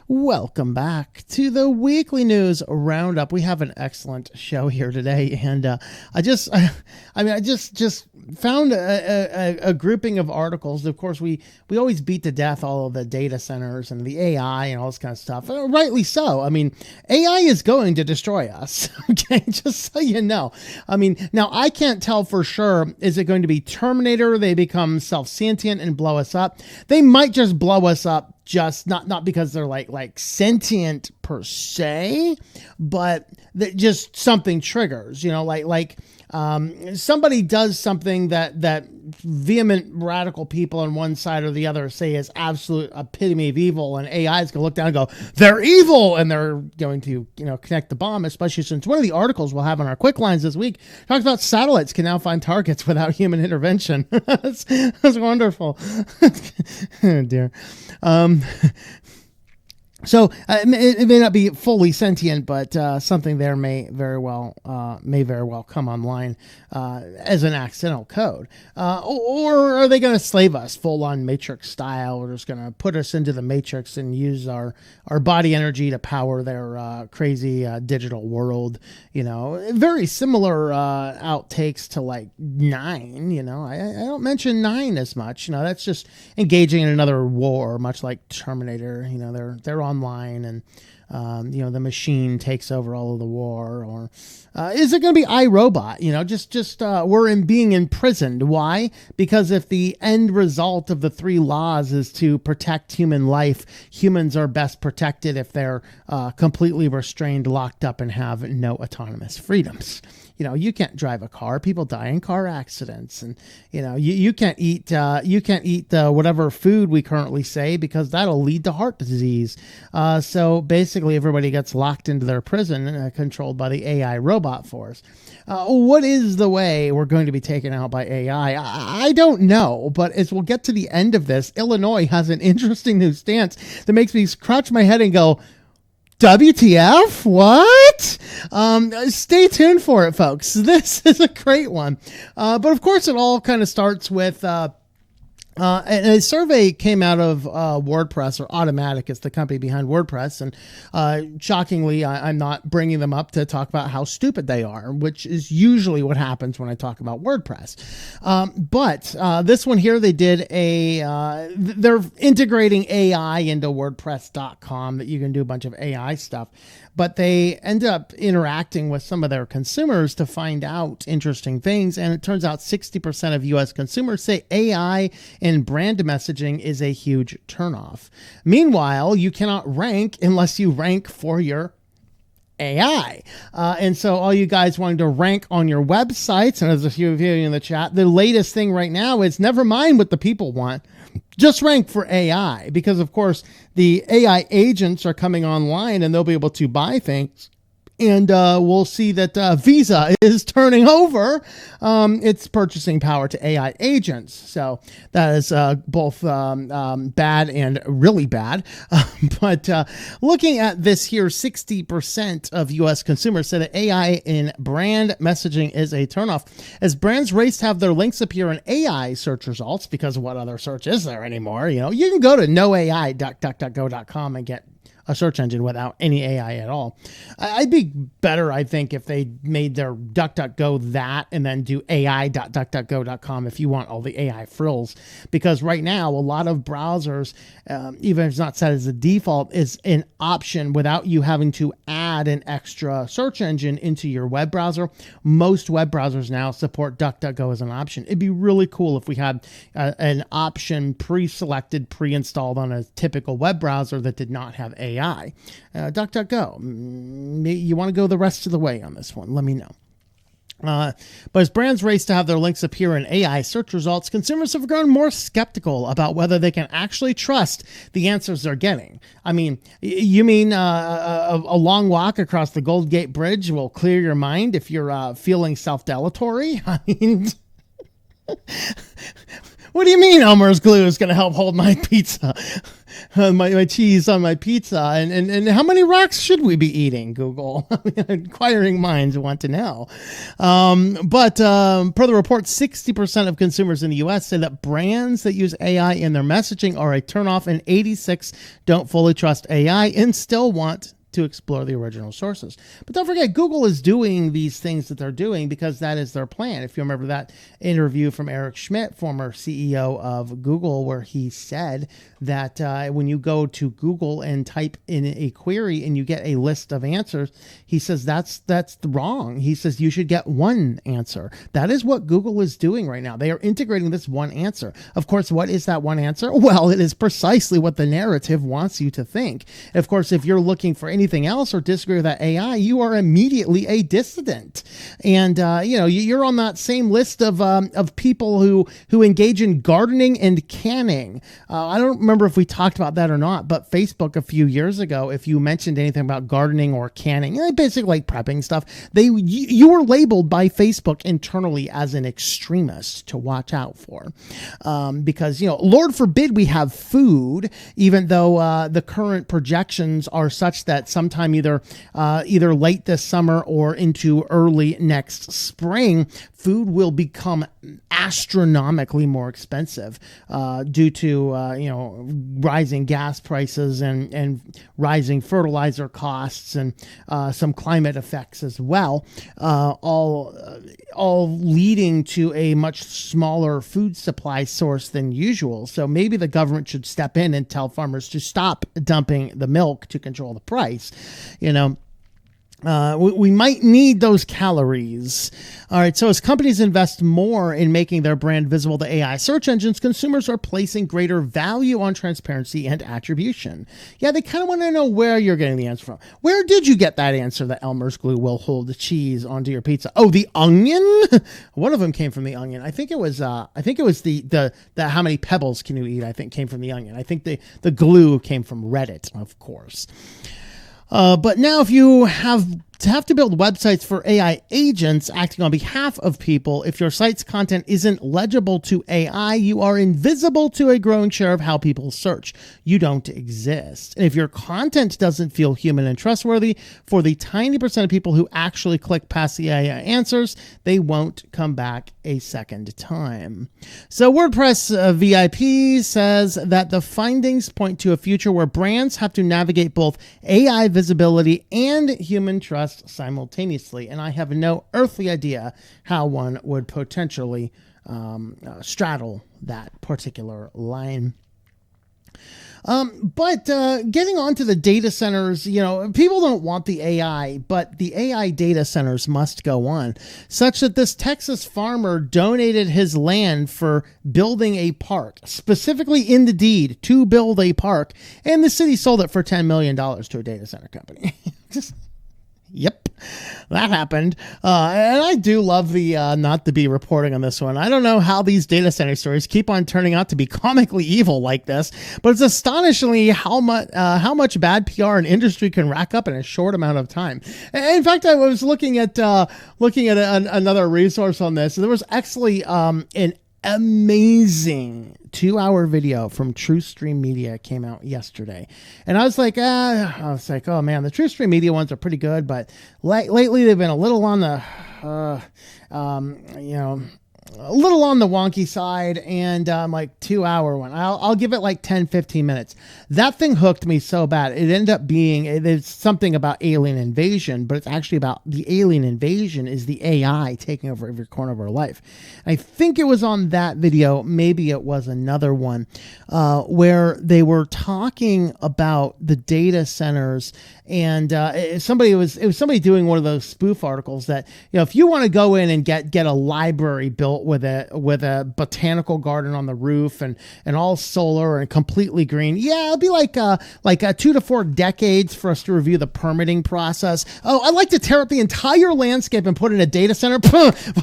Welcome back to the weekly news roundup. We have an excellent show here today, and I just found a grouping of articles. Of course, we always beat to death all of the data centers and the AI and all this kind of stuff. Rightly so. I mean, AI is going to destroy us. Okay, just so you know. I mean, now I can't tell for sure. Is it going to be Terminator? They become self-sentient and blow us up. They might just blow us up. Just not because they're like sentient per se, but that just something triggers, like somebody does something that vehement radical people on one side or the other say is absolute epitome of evil, and AI is going to look down and go, they're evil, and they're going to connect the bomb. Especially since one of the articles we'll have on our quick lines this week talks about satellites can now find targets without human intervention. That's wonderful. Oh dear. So it may not be fully sentient, but something there may very well come online as an accidental code. Or are they going to slave us full-on Matrix style? Or just going to put us into the Matrix and use our body energy to power their crazy digital world? Very similar outtakes to like 9. I don't mention 9 as much. That's just engaging in another war, much like Terminator. They're online, and the machine takes over all of the war. Or is it going to be iRobot? We're being imprisoned. Why? Because if the end result of the 3 laws is to protect human life, humans are best protected if they're completely restrained, locked up, and have no autonomous freedoms. You can't drive a car. People die in car accidents, and you can't eat whatever food we currently say, because that'll lead to heart disease. So basically, everybody gets locked into their prison, controlled by the AI robot force. What is the way we're going to be taken out by AI? I don't know, but as we'll get to the end of this, Illinois has an interesting new stance that makes me scratch my head and go, WTF? What? Stay tuned for it, folks. This is a great one. But of course, it all kind of starts with and a survey came out of WordPress, or Automatic is the company behind WordPress. And shockingly, I'm not bringing them up to talk about how stupid they are, which is usually what happens when I talk about WordPress. But this one here, they did they're integrating AI into WordPress.com, that you can do a bunch of AI stuff. But they end up interacting with some of their consumers to find out interesting things. And it turns out 60% of U.S. consumers say AI in brand messaging is a huge turnoff. Meanwhile, you cannot rank unless you rank for your AI. And so all you guys wanting to rank on your websites, and there's a few of you in the chat, the latest thing right now is never mind what the people want. Just rank for AI, because of course the AI agents are coming online and they'll be able to buy things. And we'll see that Visa is turning over its purchasing power to AI agents. So that is both bad and really bad. But looking at this here, 60% of U.S. consumers said that AI in brand messaging is a turnoff. As brands race to have their links appear in AI search results, because what other search is there anymore? You can go to noai.duckduckgo.com and get a search engine without any AI at all. I'd be better, I think, if they made their DuckDuckGo that and then do ai.duckduckgo.com if you want all the AI frills. Because right now, a lot of browsers, even if it's not set as a default, is an option without you having to add an extra search engine into your web browser. Most web browsers now support DuckDuckGo as an option. It'd be really cool if we had an option pre-selected, pre-installed on a typical web browser that did not have AI. DuckDuckGo, you want to go the rest of the way on this one, let me know. But as brands race to have their links appear in AI search results, consumers have grown more skeptical about whether they can actually trust the answers they're getting. I mean, you mean a long walk across the Golden Gate Bridge will clear your mind if you're feeling self-delatory? I mean, what do you mean Elmer's glue is going to help hold my pizza? my cheese on my pizza, and how many rocks should we be eating, Google? Inquiring minds want to know. But per the report, 60% of consumers in the U.S. say that brands that use AI in their messaging are a turnoff, and 86 don't fully trust AI and still want to explore the original sources. But don't forget, Google is doing these things that they're doing because that is their plan. If you remember that interview from Eric Schmidt, former CEO of Google, where he said that when you go to Google and type in a query and you get a list of answers, he says that's wrong. He says you should get one answer. That is what Google is doing right now. They are integrating this one answer. Of course, what is that one answer? Well, it is precisely what the narrative wants you to think. Of course, if you're looking for anything else or disagree with that AI, you are immediately a dissident. And you're on that same list of people who engage in gardening and canning. I don't remember if we talked about that or not, but Facebook a few years ago, if you mentioned anything about gardening or canning, basically like prepping stuff, you were labeled by Facebook internally as an extremist to watch out for, because Lord forbid we have food, even though the current projections are such that sometime either late this summer or into early next spring, food will become astronomically more expensive due to rising gas prices and rising fertilizer costs and some climate effects as well, all leading to a much smaller food supply source than usual. So maybe the government should step in and tell farmers to stop dumping the milk to control the price. We might need those calories. All right. So as companies invest more in making their brand visible to AI search engines, consumers are placing greater value on transparency and attribution. Yeah, they kind of want to know where you're getting the answer from. Where did you get that answer that Elmer's glue will hold the cheese onto your pizza? Oh, the onion? One of them came from the onion. I think it was the how many pebbles can you eat, I think, came from the onion. I think the glue came from Reddit, of course. But now if you have to build websites for AI agents acting on behalf of people, if your site's content isn't legible to AI, you are invisible to a growing share of how people search. You don't exist. And if your content doesn't feel human and trustworthy, for the tiny percent of people who actually click past the AI answers, they won't come back a second time. So WordPress VIP says that the findings point to a future where brands have to navigate both AI visibility and human trust simultaneously, and I have no earthly idea how one would potentially straddle that particular line. But getting on to the data centers, people don't want the AI, but the AI data centers must go on, such that this Texas farmer donated his land for building a park, specifically in the deed to build a park, and the city sold it for $10 million to a data center company. Yep, that happened. And I do love the not to be reporting on this one. I don't know how these data center stories keep on turning out to be comically evil like this, but it's astonishingly how much bad PR an industry can rack up in a short amount of time. And in fact, I was looking at another resource on this. There was actually an amazing 2-hour video from TrueStream Media came out yesterday. And I was like, oh man, the TrueStream Media ones are pretty good, but lately they've been a little on the, a little on the wonky side, and like 2-hour one. I'll give it like 10-15 minutes. That thing hooked me so bad. It ended up being, it's something about alien invasion, but it's actually about the alien invasion is the AI taking over every corner of our life. I think it was on that video, maybe it was another one, where they were talking about the data centers, and it was somebody doing one of those spoof articles that, if you want to go in and get a library built with a botanical garden on the roof and all solar and completely green, yeah, it'll be like 2 to 4 decades for us to review the permitting process. Oh, I'd like to tear up the entire landscape and put in a data center.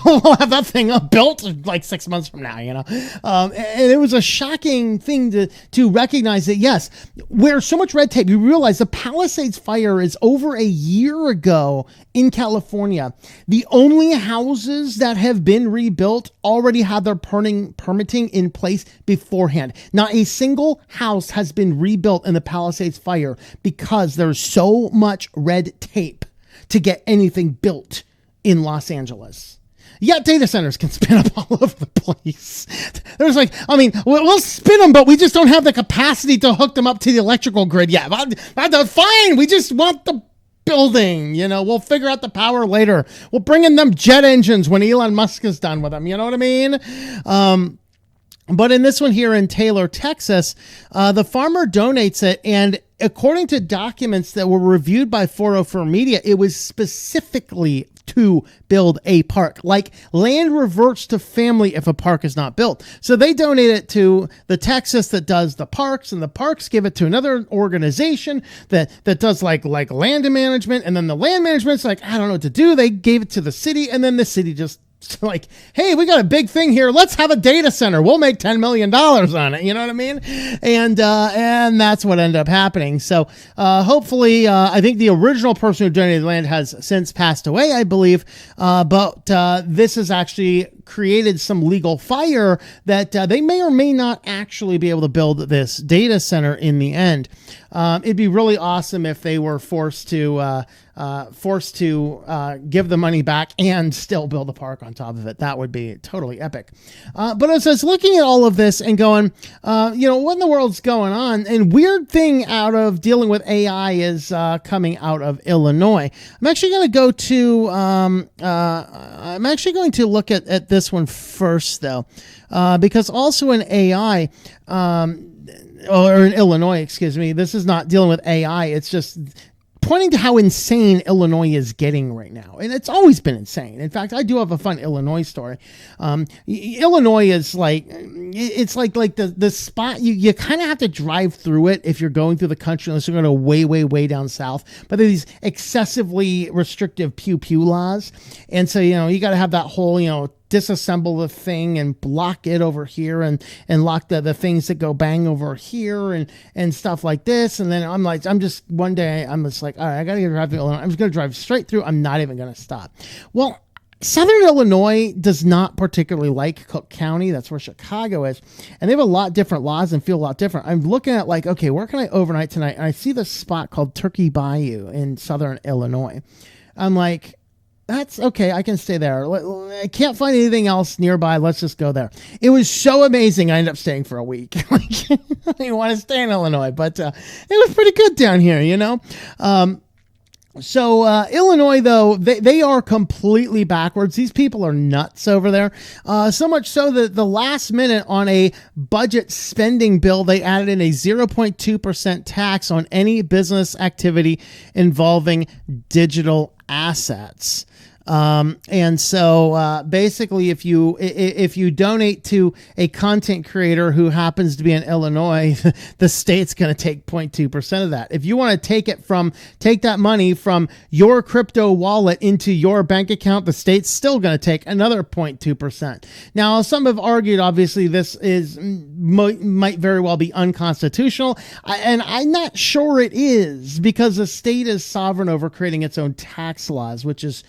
We'll have that thing built like 6 months from now, and it was a shocking thing to recognize that, yes, where so much red tape, you realize the Palisades fire is over a year ago in California. The only houses that have been rebuilt already have their permitting in place beforehand. Not a single house has been rebuilt in the Palisades fire because there's so much red tape to get anything built in Los Angeles. Yet data centers can spin up all over the place. There's we'll spin them, but we just don't have the capacity to hook them up to the electrical grid yet. Fine, we just want the building, we'll figure out the power later. We'll bring in them jet engines when Elon Musk is done with them. You know what I mean? But in this one here in Taylor, Texas, the farmer donates it, and according to documents that were reviewed by 404 Media, it was specifically to build a park. Like, land reverts to family if a park is not built. So they donate it to the Texas that does the parks, and the parks give it to another organization that does like land management, and then the land management's like, I don't know what to do. They gave it to the city, and then the city just like, hey, we got a big thing here. Let's have a data center. We'll make $10 million on it. You know what I mean? And that's what ended up happening. So hopefully, I think the original person who donated land has since passed away, I believe. But this has actually created some legal fire that they may or may not actually be able to build this data center in the end. It'd be really awesome if they were forced to give the money back and still build a park on top of it. That would be totally epic. But as I was looking at all of this and going, what in the world's going on? And weird thing out of dealing with AI is coming out of Illinois. I'm actually going to look at this one first, though, because also in AI, or in Illinois, excuse me, this is not dealing with AI. It's just pointing to how insane Illinois is getting right now. And it's always been insane. In fact, I do have a fun Illinois story. Illinois is like, it's like the spot, you kind of have to drive through it if you're going through the country, unless you're going to way, way, way down south. But there's these excessively restrictive pew laws. And so, you got to have that whole, disassemble the thing and block it over here and lock the things that go bang over here and stuff like this. And then one day I'm just like, all right, I got to drive through Illinois. I'm just going to drive straight through. I'm not even going to stop. Well, Southern Illinois does not particularly like Cook County. That's where Chicago is. And they have a lot different laws and feel a lot different. I'm looking at okay, where can I overnight tonight? And I see this spot called Turkey Bayou in Southern Illinois. I'm like, that's okay. I can stay there. I can't find anything else nearby. Let's just go there. It was so amazing. I ended up staying for a week. I didn't want to stay in Illinois, but it was pretty good down here, So Illinois, though, they are completely backwards. These people are nuts over there. So much so that the last minute on a budget spending bill, they added in a 0.2% tax on any business activity involving digital assets. And so basically, if you donate to a content creator who happens to be in Illinois, the state's going to take 0.2% of that. If you want to take that money from your crypto wallet into your bank account, the state's still going to take another 0.2%. Now, some have argued, obviously, this might very well be unconstitutional, and I'm not sure it is, because the state is sovereign over creating its own tax laws, which is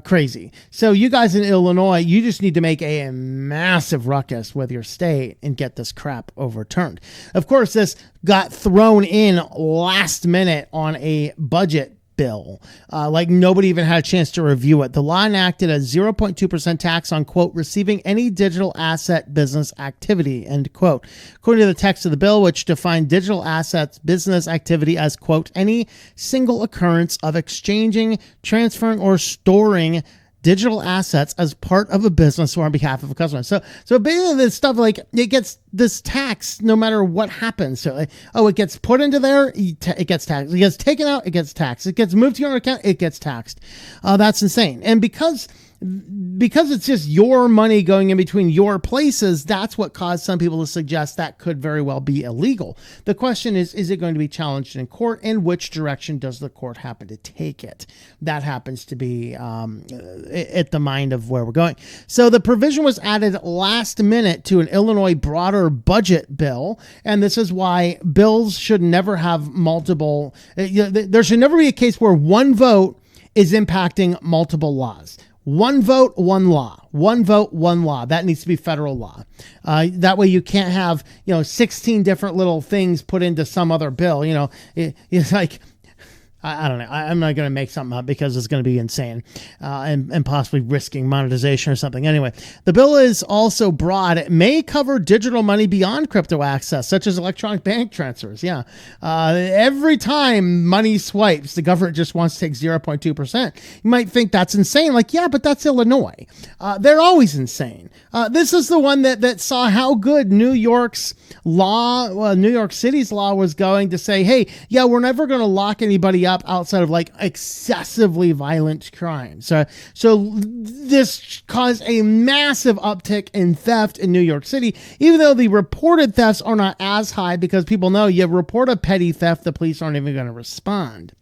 crazy. So you guys in Illinois, you just need to make a massive ruckus with your state and get this crap overturned. Of course, this got thrown in last minute on a budget bill. Nobody even had a chance to review it. The law enacted a 0.2% tax on, quote, receiving any digital asset business activity, end quote. According to the text of the bill, which defined digital assets business activity as, quote, any single occurrence of exchanging, transferring, or storing digital assets as part of a business or on behalf of a customer. So basically this stuff, it gets this tax no matter what happens. So it gets put into there, it gets taxed. It gets taken out, it gets taxed. It gets moved to your account, it gets taxed. That's insane. And because it's just your money going in between your places, that's what caused some people to suggest that could very well be illegal. The question is it going to be challenged in court, and which direction does the court happen to take it? That happens to be at the mind of where we're going. So the provision was added last minute to an Illinois broader budget bill, and this is why bills should never have multiple. There should never be a case where one vote is impacting multiple laws. one vote, one law. One vote, one law. That needs to be federal law. That way you can't have, 16 different little things put into some other bill. It's like, I don't know. I'm not going to make something up because it's going to be insane and possibly risking monetization or something. Anyway, the bill is also broad. It may cover digital money beyond crypto access, such as electronic bank transfers. Yeah. Every time money swipes, the government just wants to take 0.2%. You might think that's insane. Like, yeah, but that's Illinois. They're always insane. This is the one that saw how good New York's law, New York City's law was going to say, hey, yeah, we're never going to lock anybody up outside of like excessively violent crimes. So this caused a massive uptick in theft in New York City, even though the reported thefts are not as high because people know you report a petty theft, the police aren't even going to respond.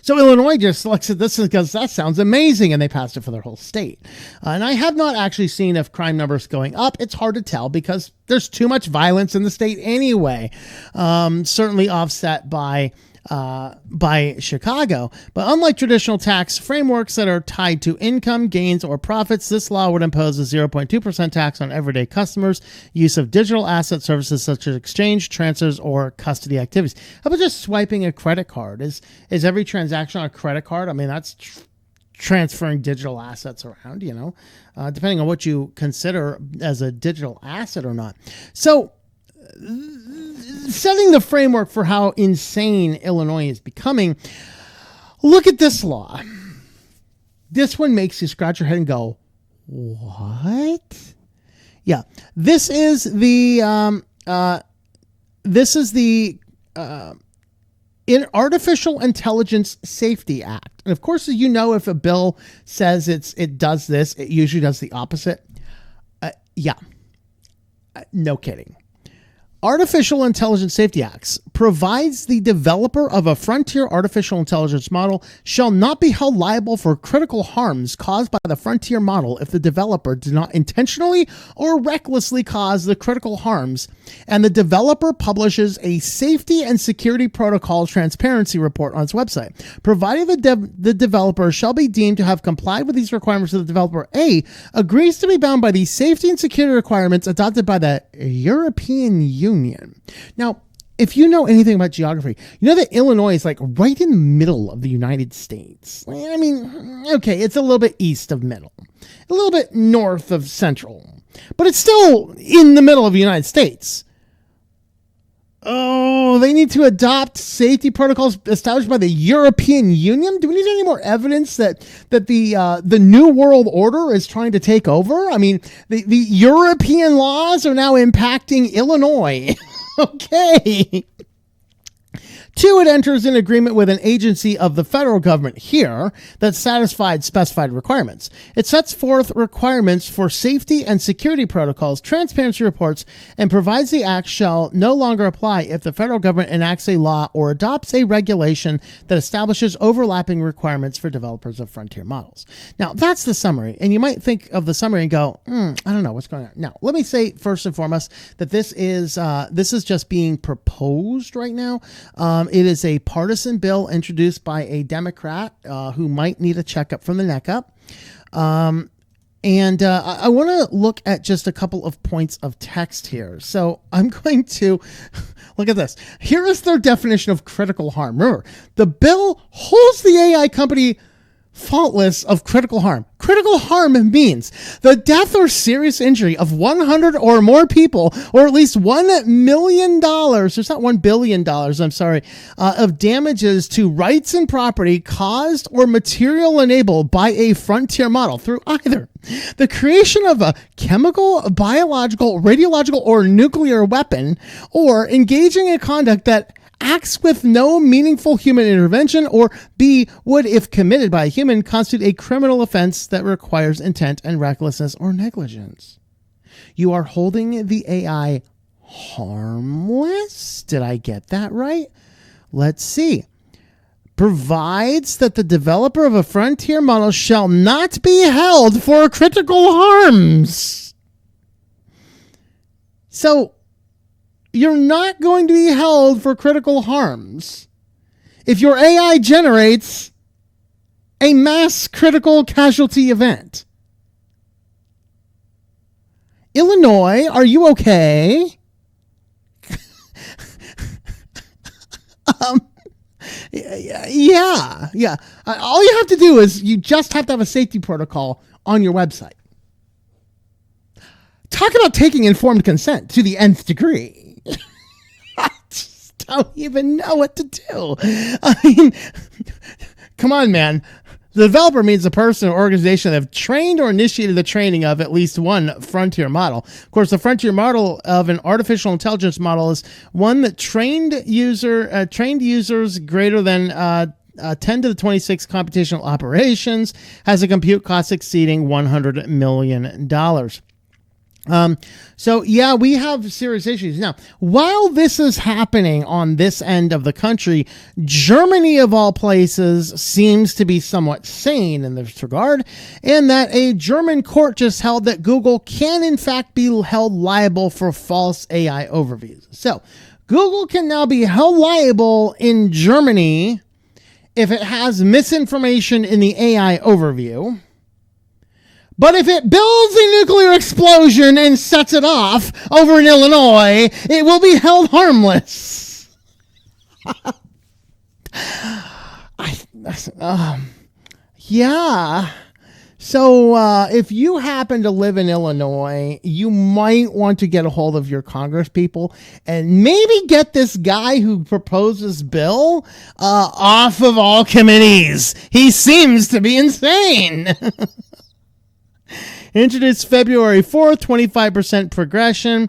So Illinois just looks at this because that sounds amazing, and they passed it for their whole state. And I have not actually seen if crime numbers going up. It's hard to tell because there's too much violence in the state anyway. Certainly offset by Chicago. But unlike traditional tax frameworks that are tied to income, gains, or profits, this law would impose a 0.2% tax on everyday customers' use of digital asset services such as exchange, transfers, or custody activities. How about just swiping a credit card? Is every transaction on a credit card? I mean, that's transferring digital assets around, depending on what you consider as a digital asset or not. So setting the framework for how insane Illinois is becoming, look at this law. This one makes you scratch your head and go, what? Yeah, this is the Artificial Intelligence Safety Act. And of course, as you know, if a bill says it does this, it usually does the opposite. No kidding. Artificial Intelligence Safety Acts provides the developer of a frontier artificial intelligence model shall not be held liable for critical harms caused by the frontier model if the developer did not intentionally or recklessly cause the critical harms, and the developer publishes a safety and security protocol transparency report on its website. Provided the developer shall be deemed to have complied with these requirements, the developer A agrees to be bound by the safety and security requirements adopted by the European Union. Now, if you know anything about geography, you know that Illinois is like right in the middle of the United States. I mean, okay, it's a little bit east of middle, a little bit north of central, but it's still in the middle of the United States. Oh, they need to adopt safety protocols established by the European Union? Do we need any more evidence that the New World Order is trying to take over? I mean, the European laws are now impacting Illinois. Okay. 2, it enters in agreement with an agency of the federal government here that satisfied specified requirements. It sets forth requirements for safety and security protocols, transparency reports, and provides the act shall no longer apply if the federal government enacts a law or adopts a regulation that establishes overlapping requirements for developers of frontier models. Now, that's the summary, and you might think of the summary and go, I don't know what's going on. Now, let me say first and foremost that this is just being proposed right now. It is a partisan bill introduced by a Democrat who might need a checkup from the neck up. I want to look at just a couple of points of text here. So I'm going to look at this. Here is their definition of critical harm. Remember, the bill holds the AI company faultless of critical harm. Critical harm means the death or serious injury of 100 or more people, or at least $1 million, it's not $1 billion, I'm sorry, of damages to rights and property caused or material enabled by a frontier model through either the creation of a chemical, biological, radiological, or nuclear weapon, or engaging in conduct that acts with no meaningful human intervention, or B, would, if committed by a human, constitute a criminal offense that requires intent and recklessness or negligence. You are holding the AI harmless? Did I get that right? Let's see. Provides that the developer of a frontier model shall not be held for critical harms. So, you're not going to be held for critical harms if your AI generates a mass critical casualty event. Illinois, are you okay? Yeah. All you have to do is you just have to have a safety protocol on your website. Talk about taking informed consent to the nth degree. I just don't even know what to do. I mean, come on, man. The developer means a person or organization that have trained or initiated the training of at least one frontier model. Of course, the frontier model of an artificial intelligence model is one that trained users greater than 10 to the 26 computational operations, has a compute cost exceeding $100 million. So yeah, we have serious issues. Now, while this is happening on this end of the country, Germany of all places seems to be somewhat sane in this regard, in that a German court just held that Google can in fact be held liable for false AI overviews. So Google can now be held liable in Germany if it has misinformation in the AI overview. But if it builds a nuclear explosion and sets it off over in Illinois, it will be held harmless. Yeah. So if you happen to live in Illinois, you might want to get a hold of your congresspeople and maybe get this guy who proposed this bill off of all committees. He seems to be insane. Introduced February 4th, 25% progression.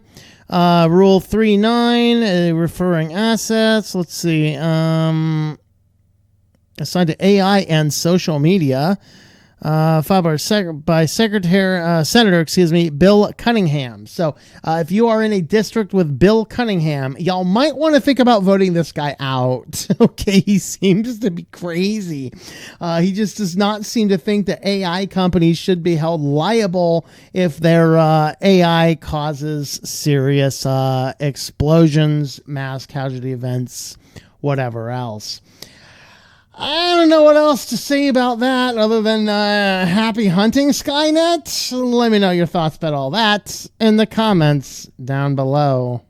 Rule 3.9, referring assets. Let's see. Assigned to AI and social media. Filed by Senator Bill Cunningham. So if you are in a district with Bill Cunningham, y'all might want to think about voting this guy out. Okay, he seems to be crazy. He just does not seem to think that AI companies should be held liable if their AI causes serious explosions, mass casualty events, whatever else. I don't know what else to say about that other than happy hunting, Skynet. Let me know your thoughts about all that in the comments down below.